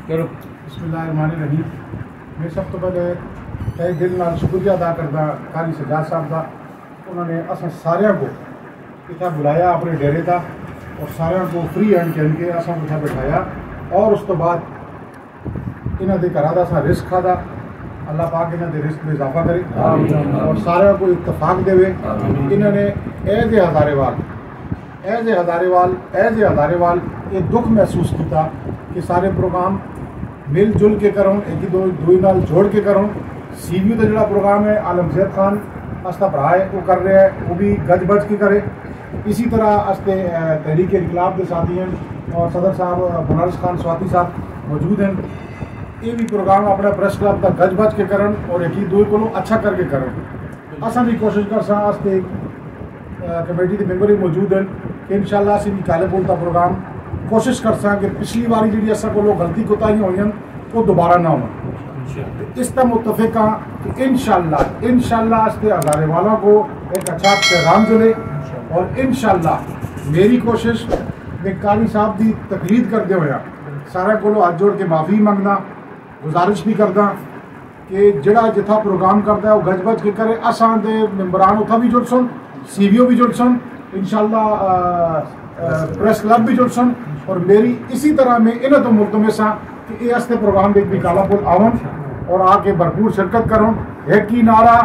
بسم اللہ الرحمن الرحیم. میں سب تو پہلے تہ دل نال شکریہ ادا کرتا قاری سجاد صاحب کا. انہوں نے اصل سارے کو اتنا بلایا اپنے ڈیرے کا اور سارے کو فری ہینڈ کہن کے اصل اتنا بٹھایا اور اس تو بعد انہوں نے گھر کا رزق کھادا. اللہ پاک انہوں نے رزق میں اضافہ کرے اور سارے کو اتفاق دے. انہوں نے ایز ہزارے وال یہ دکھ محسوس کیتا کہ سارے پروگرام مل جل کے کروں ایک دوئی نال جوڑ کے کروں. سی وی کا جڑا پروگرام ہے عالمزید خان استا بھرا ہے وہ کر رہا ہے, وہ بھی گج بج کے کرے. اسی طرح استے تحریک انقلاب کے ساتھی ہیں اور صدر صاحب بنارس خان سواتی صاحب موجود ہیں. یہ بھی پروگرام اپنا پریس کلب کا گج بج کے کرن اور ایک دوئی کو اچھا کر کے کریں. اصل بھی کوشش کر سا استے کمیٹی کے ممبر بھی موجود ہیں کہ انشاءاللہ اسی بھی کالے بولتا پروگرام کوشش کر سا کہ پچھلی باری جی اصل کو غلطی کوتاہیاں ہوئی ہیں وہ دوبارہ نہ ہو. اس طرح متفق ہاں کہ انشاءاللہ استے ہزارے والوں کو ایک اچھا پیغام جلے اور انشاءاللہ میری کوشش میں قاری صاحب کی تقلید کرتے ہوئے سارے کو ہاتھ جوڑ کے معافی منگنا, گزارش بھی کردا کہ جڑا جتھا پروگرام کرتا ہے وہ گج بج کے کرے. اساں دے ممبران اتھا بھی جڑ سن, سی وی او بھی جڑ سن, انشاءاللہ پریس کلب بھی جڑ سن اور میری اسی طرح میں انہیں تو ملتمس ہاں کہ یہ استے پروگرام بھی کالا پول آؤں اور آ کے بھرپور شرکت کروں. ایک ہی نعرہ